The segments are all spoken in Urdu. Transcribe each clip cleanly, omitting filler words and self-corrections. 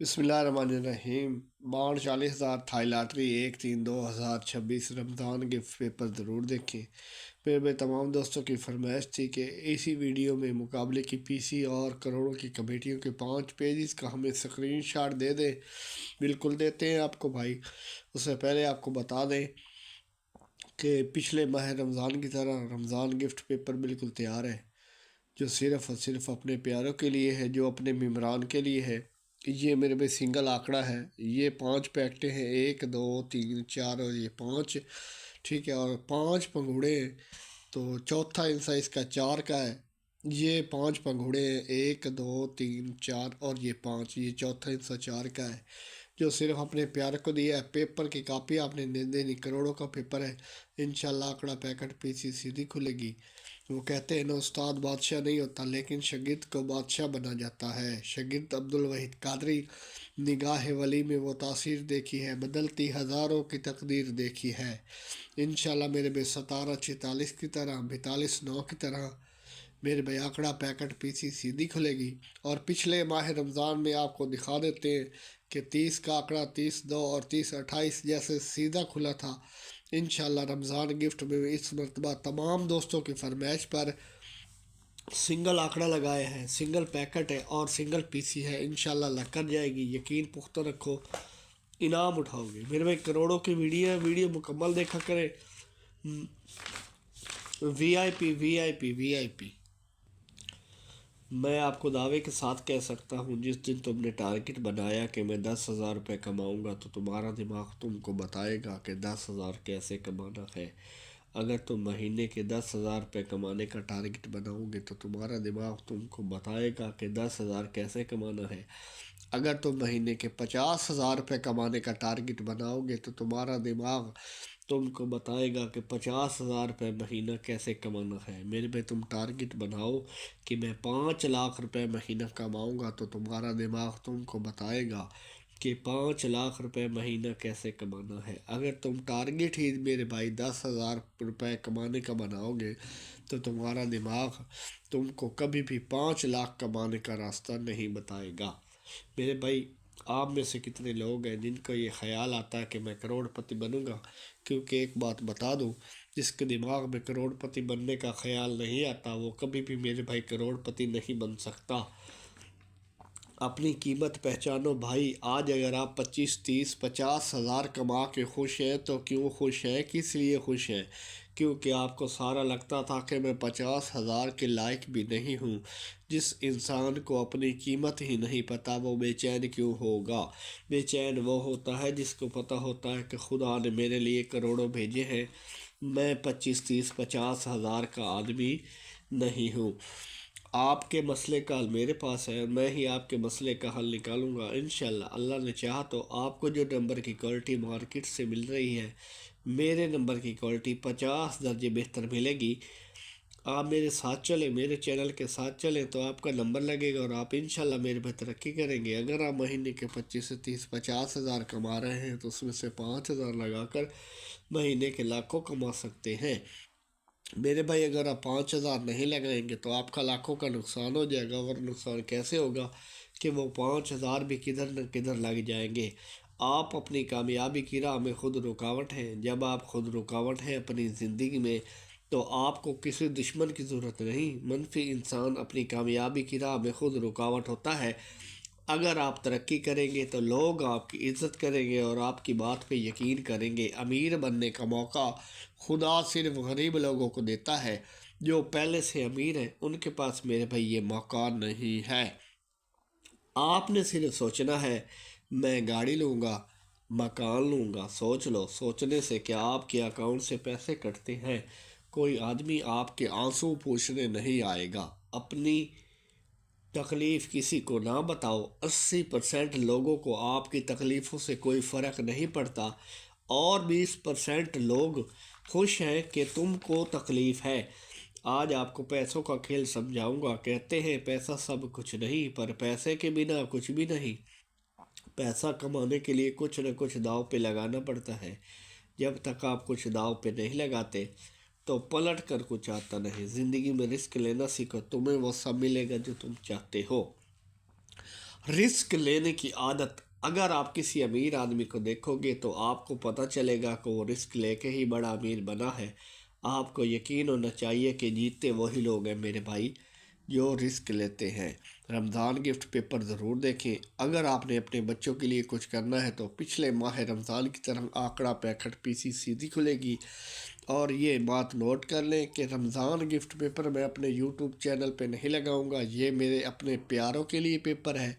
بسم اللہ الرحمن الرحیم۔ 40,000 تھائی لاٹری 1/3/2026 رمضان گفٹ پیپر ضرور دیکھیں۔ میرے تمام دوستوں کی فرمائش تھی کہ اسی ویڈیو میں مقابلے کی پی سی اور کروڑوں کی کمیٹیوں کے 5 پیجز کا ہمیں اسکرین شاٹ دے دیں۔ بالکل دیتے ہیں آپ کو بھائی۔ اس سے پہلے آپ کو بتا دیں کہ پچھلے ماہ رمضان کی طرح رمضان گفٹ پیپر بالکل تیار ہے، جو صرف اور صرف اپنے پیاروں کے لیے ہے، جو اپنے ممبران کے لیے ہے۔ یہ میرے بھائی سنگل آنکڑا ہے، یہ 5 پیکٹیں ہیں، 1 2 3 4 اور یہ 5، ٹھیک ہے، اور 5 پنگوڑے ہیں، تو چوتھا حصہ اس کا 4 کا ہے۔ یہ 5 پنگوڑے ہیں، 1 2 3 4 اور یہ 5، یہ چوتھا حصہ 4 کا ہے، جو صرف اپنے پیار کو دیا ہے۔ پیپر کی کاپی آپ نے دے دینی، کروڑوں کا پیپر ہے انشاءاللہ۔ آنکڑا پیکٹ پی سی سیدھی کھلے گی۔ وہ کہتے ہیں نا، استاد بادشاہ نہیں ہوتا لیکن شاگرد کو بادشاہ بنا جاتا ہے۔ شاگرد عبدالوحید قادری، نگاہ ولی میں وہ تاثیر دیکھی ہے، بدلتی ہزاروں کی تقدیر دیکھی ہے۔ انشاءاللہ میرے بھائی 17/46 کی طرح، 42/9 کی طرح میرے بھائی آنکڑا پیکٹ پی سی سیدھی کھلے گی۔ اور پچھلے ماہ رمضان میں آپ کو دکھا دیتے ہیں کہ 30 کا آنکڑا 30/2 اور 30/28 جیسے سیدھا کھلا تھا۔ انشاءاللہ رمضان گفٹ میں اس مرتبہ تمام دوستوں کی فرمائش پر سنگل آنکڑا لگائے ہیں، سنگل پیکٹ ہے اور سنگل پی سی ہے۔ انشاءاللہ اللہ کر جائے گی، یقین پختہ رکھو، انعام اٹھاؤ گے میرے بھائی۔ کروڑوں کی ویڈیو مکمل دیکھا کریں۔ وی آئی پی وی آئی پی وی آئی پی میں آپ کو دعوے کے ساتھ کہہ سکتا ہوں، جس دن تم نے ٹارگٹ بنایا کہ میں 10,000 روپے کماؤں گا، تو تمہارا دماغ تم کو بتائے گا کہ 10,000 کیسے کمانا ہے۔ اگر تم مہینے کے 10,000 روپے کمانے کا ٹارگٹ بناؤ گے تو تمہارا دماغ تم کو بتائے گا کہ 10,000 کیسے کمانا ہے۔ اگر تم مہینے کے 50,000 روپے کمانے کا ٹارگٹ بناؤ گے تو تمہارا دماغ تم کو بتائے گا کہ 50,000 روپے مہینہ کیسے کمانا ہے۔ میرے بھائی تم ٹارگٹ بناؤ کہ میں 5 لاکھ روپے مہینہ کماؤں گا، تو تمہارا دماغ تم کو بتائے گا کہ 5 لاکھ روپے مہینہ کیسے کمانا ہے۔ اگر تم ٹارگٹ ہی میرے بھائی 10,000 روپے کمانے کا بناؤ گے تو تمہارا دماغ تم کو کبھی بھی 5 لاکھ کمانے کا راستہ نہیں بتائے گا۔ میرے بھائی آپ میں سے کتنے لوگ ہیں جن کو یہ خیال آتا ہے کہ میں کروڑ پتی بنوں گا؟ کیونکہ ایک بات بتا دوں، جس کے دماغ میں کروڑ پتی بننے کا خیال نہیں آتا وہ کبھی بھی میرے بھائی کروڑ پتی نہیں بن سکتا۔ اپنی قیمت پہچانو بھائی۔ آج اگر آپ 25 30 50,000 کما کے خوش ہیں تو کیوں خوش ہیں، کس لیے خوش ہیں؟ کیونکہ آپ کو سارا لگتا تھا کہ میں 50,000 کے لائق بھی نہیں ہوں۔ جس انسان کو اپنی قیمت ہی نہیں پتہ وہ بے چین کیوں ہوگا؟ بے چین وہ ہوتا ہے جس کو پتہ ہوتا ہے کہ خدا نے میرے لیے کروڑوں بھیجے ہیں، میں 25 30 50,000 کا آدمی نہیں ہوں۔ آپ کے مسئلے کا حل میرے پاس ہے، میں ہی آپ کے مسئلے کا حل نکالوں گا انشاءاللہ۔ اللہ نے چاہا تو آپ کو جو نمبر کی کوالٹی مارکیٹ سے مل رہی ہے، میرے نمبر کی کوالٹی 50 درجے بہتر ملے گی۔ آپ میرے ساتھ چلیں، میرے چینل کے ساتھ چلیں تو آپ کا نمبر لگے گا اور آپ انشاءاللہ میرے پہ ترقی کریں گے۔ اگر آپ مہینے کے 25 سے 30 50,000 کما رہے ہیں تو اس میں سے 5,000 لگا کر مہینے کے لاکھوں کما سکتے ہیں۔ میرے بھائی اگر آپ 5,000 نہیں لگائیں گے تو آپ کا لاکھوں کا نقصان ہو جائے گا، اور نقصان کیسے ہوگا کہ وہ 5,000 بھی کدھر نہ کدھر لگ جائیں گے۔ آپ اپنی کامیابی کی راہ میں خود رکاوٹ ہیں۔ جب آپ خود رکاوٹ ہیں اپنی زندگی میں تو آپ کو کسی دشمن کی ضرورت نہیں۔ منفی انسان اپنی کامیابی کی راہ میں خود رکاوٹ ہوتا ہے۔ اگر آپ ترقی کریں گے تو لوگ آپ کی عزت کریں گے اور آپ کی بات پہ یقین کریں گے۔ امیر بننے کا موقع خدا صرف غریب لوگوں کو دیتا ہے۔ جو پہلے سے امیر ہیں ان کے پاس میرے بھائی یہ موقع نہیں ہے۔ آپ نے صرف سوچنا ہے میں گاڑی لوں گا، مکان لوں گا۔ سوچ لو، سوچنے سے کیا آپ کے اکاؤنٹ سے پیسے کٹتے ہیں؟ کوئی آدمی آپ کے آنسو پوچھنے نہیں آئے گا۔ اپنی تکلیف کسی کو نہ بتاؤ۔ 80% لوگوں کو آپ کی تکلیفوں سے کوئی فرق نہیں پڑتا، اور 20% لوگ خوش ہیں کہ تم کو تکلیف ہے۔ آج آپ کو پیسوں کا کھیل سمجھاؤں گا۔ کہتے ہیں پیسہ سب کچھ نہیں، پر پیسے کے بنا کچھ بھی نہیں۔ پیسہ کمانے کے لیے کچھ نہ کچھ داؤ پہ لگانا پڑتا ہے۔ جب تک آپ کچھ داؤ پہ نہیں لگاتے تو پلٹ کر کچھ آتا نہیں۔ زندگی میں رسک لینا سیکھو، تمہیں وہ سب ملے گا جو تم چاہتے ہو۔ رسک لینے کی عادت، اگر آپ کسی امیر آدمی کو دیکھو گے تو آپ کو پتہ چلے گا کہ وہ رسک لے کے ہی بڑا امیر بنا ہے۔ آپ کو یقین ہونا چاہیے کہ جیتے وہی لوگ ہیں میرے بھائی جو رسک لیتے ہیں۔ رمضان گفٹ پیپر ضرور دیکھیں۔ اگر آپ نے اپنے بچوں کے لیے کچھ کرنا ہے تو پچھلے ماہ رمضان کی طرح آنکڑا پیکٹ پی سی سیدھی کھلے گی۔ اور یہ بات نوٹ کر لیں کہ رمضان گفٹ پیپر میں اپنے یوٹیوب چینل پہ نہیں لگاؤں گا، یہ میرے اپنے پیاروں کے لیے پیپر ہے،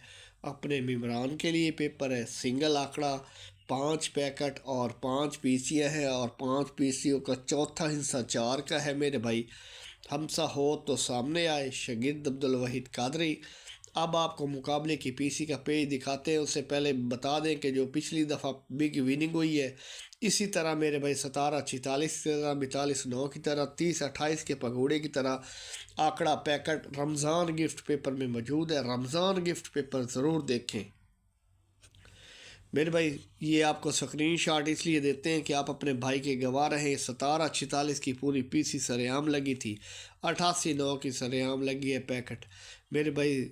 اپنے ممبران کے لیے پیپر ہے۔ سنگل آنکڑا 5 پیکٹ اور 5 پیسیاں ہیں، اور 5 پیسیوں کا چوتھا حصہ 4 کا ہے میرے بھائی۔ ہمسا ہو تو سامنے آئے، شاگرد عبدالوحید قادری۔ اب آپ کو مقابلے کی پی سی کا پیج دکھاتے ہیں، اس سے پہلے بتا دیں کہ جو پچھلی دفعہ بگ وننگ ہوئی ہے اسی طرح میرے بھائی 1746 کی طرح، 42/9 کی طرح، 30/28 کے پگوڑے کی طرح آنکڑا پیکٹ رمضان گفٹ پیپر میں موجود ہے۔ رمضان گفٹ پیپر ضرور دیکھیں میرے بھائی۔ یہ آپ کو سکرین شاٹ اس لیے دیتے ہیں کہ آپ اپنے بھائی کے گواہ رہیں۔ 1746 کی پوری پی سی سرعام لگی تھی، 88/9 کی سرعام لگی ہے پیکٹ میرے بھائی۔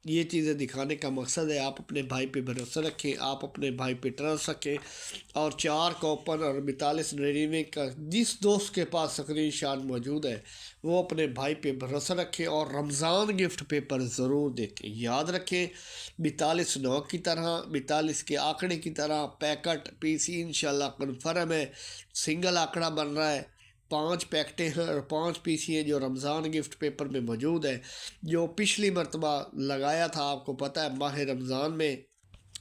یہ چیزیں دکھانے کا مقصد ہے آپ اپنے بھائی پہ بھروسہ رکھیں، آپ اپنے بھائی پہ ٹرسٹ رکھیں۔ اور 4 کوپن اور 42/99 کا جس دوست کے پاس سکرین شاٹ موجود ہے وہ اپنے بھائی پہ بھروسہ رکھیں اور رمضان گفٹ پیپر ضرور دیکھیں۔ یاد رکھیں 42/9 کی طرح، 42 کے آنکڑے کی طرح پیکٹ پی سی انشاءاللہ کنفرم ہے۔ سنگل آنکڑا بن رہا ہے، 5 پیکٹیں ہیں اور 5 پی سی ہیں جو رمضان گفٹ پیپر میں موجود ہے، جو پچھلی مرتبہ لگایا تھا آپ کو پتہ ہے ماہ رمضان میں۔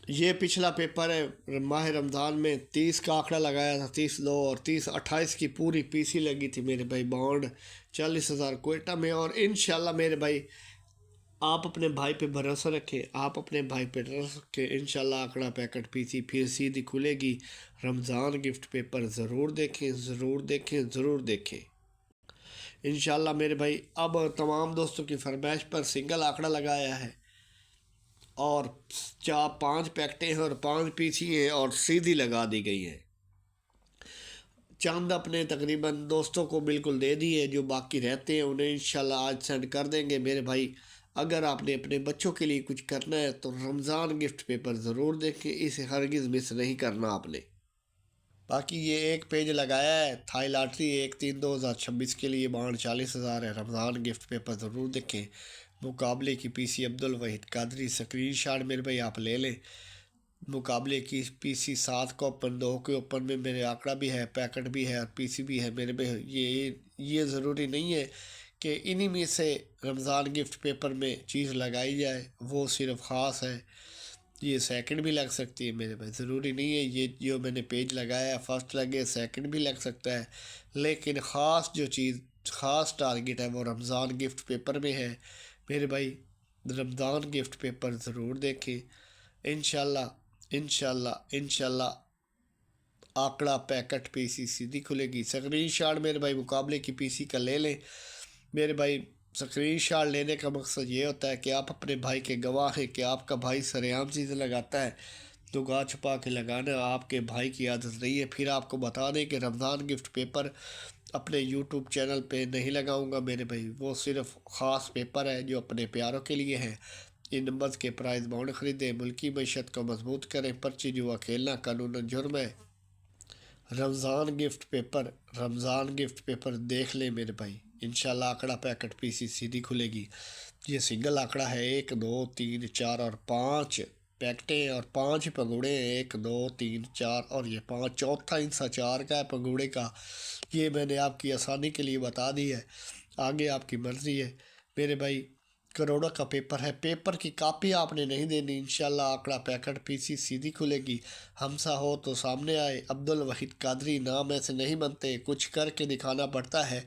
یہ پچھلا پیپر ہے ماہ رمضان میں، 30 کا آنکڑا لگایا تھا، 30/2 اور 30/28 کی پوری پی سی لگی تھی میرے بھائی، بانڈ 40,000 کوئٹہ میں۔ اور انشاءاللہ میرے بھائی آپ اپنے بھائی پہ بھروسہ رکھیں، آپ اپنے بھائی پہ ٹرسٹ رکھیں، انشاءاللہ آنکڑا پیکٹ پی سی پھر سیدھی کھلے گی۔ رمضان گفٹ پیپر ضرور دیکھیں، ضرور دیکھیں، ضرور دیکھیں انشاءاللہ میرے بھائی۔ اب تمام دوستوں کی فرمائش پر سنگل آنکڑا لگایا ہے اور 5 پیکٹیں ہیں اور 5 پی سی ہیں اور سیدھی لگا دی گئی ہیں۔ چاند اپنے تقریباً دوستوں کو بالکل دے دی ہے، جو باقی رہتے ہیں انہیں انشاءاللہ آج سینڈ کر دیں گے میرے بھائی۔ اگر آپ نے اپنے بچوں کے لیے کچھ کرنا ہے تو رمضان گفٹ پیپر ضرور دیکھیں، اسے ہرگز مس نہیں کرنا آپ نے۔ باقی یہ ایک پیج لگایا ہے تھائی لاٹری 1/3/2026 کے لیے، بانڈ 40,000 ہے۔ رمضان گفٹ پیپر ضرور دیکھیں۔ مقابلے کی پی سی عبدالوحید قادری، سکرین شاٹ میرے بھائی آپ لے لیں۔ مقابلے کی پی سی 7 کا اوپن، 2 کے اوپن میں میرے آنکڑا بھی ہے، پیکٹ بھی ہے اور پی سی بھی ہے میرے بھائی۔ یہ ضروری نہیں ہے کہ انہی میں سے رمضان گفٹ پیپر میں چیز لگائی جائے، وہ صرف خاص ہے، یہ سیکنڈ بھی لگ سکتی ہے میرے بھائی، ضروری نہیں ہے یہ جو میں نے پیج لگایا ہے فرسٹ لگے سیکنڈ بھی لگ سکتا ہے، لیکن خاص جو چیز خاص ٹارگٹ ہے وہ رمضان گفٹ پیپر میں ہے میرے بھائی۔ رمضان گفٹ پیپر ضرور دیکھیں انشاءاللہ، انشاءاللہ، انشاءاللہ آنکڑا پیکٹ پی سی سیدھی کھلے گی۔ سکرین شاٹ میرے بھائی مقابلے کی پی سی کا لے لیں میرے بھائی۔ سکرین شاٹ لینے کا مقصد یہ ہوتا ہے کہ آپ اپنے بھائی کے گواہ ہیں کہ آپ کا بھائی سرعام چیزیں لگاتا ہے، تو گاہ چھپا کے لگانا آپ کے بھائی کی عادت نہیں ہے۔ پھر آپ کو بتا دیں کہ رمضان گفٹ پیپر اپنے یوٹیوب چینل پہ نہیں لگاؤں گا میرے بھائی، وہ صرف خاص پیپر ہے جو اپنے پیاروں کے لیے ہے۔ ان نمبرز کے پرائز بانڈ خریدیں، ملکی معیشت کو مضبوط کریں، پرچی جوا کھیلنا قانوناً جرم ہے۔ رمضان گفٹ پیپر، رمضان گفٹ پیپر دیکھ لیں میرے بھائی، انشاءاللہ آنکڑا پیکٹ پی سی سیدھی کھلے گی۔ یہ سنگل آنکڑا ہے، 1 2 3 4 اور 5 پیکٹیں اور 5 پگوڑے ہیں، 1 2 3 4 اور یہ 5 چوتھا حصہ 4 کا ہے پگوڑے کا۔ یہ میں نے آپ کی آسانی کے لیے بتا دی ہے، آگے آپ کی مرضی ہے میرے بھائی۔ کروڑوں کا پیپر ہے، پیپر کی کاپی آپ نے نہیں دینی، انشاءاللہ آنکڑا پیکٹ پی سی سیدھی کھلے گی۔ ہمسا ہو تو سامنے آئے، عبدالوحید قادری نام ایسے نہیں بنتے، کچھ کر کے دکھانا پڑتا ہے۔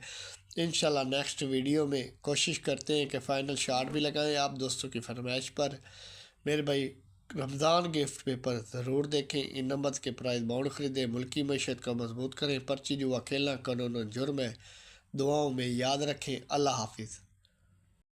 انشاءاللہ نیکسٹ ویڈیو میں کوشش کرتے ہیں کہ فائنل شاٹ بھی لگائیں آپ دوستوں کی فرمائش پر میرے بھائی۔ رمضان گفٹ پیپر ضرور دیکھیں، ان نمبرز کے پرائز بانڈ خریدیں، ملکی معیشت کو مضبوط کریں، پرچی جوا کھیلنا قانوناً جرم ہے۔ دعاؤں میں یاد رکھیں، اللہ حافظ۔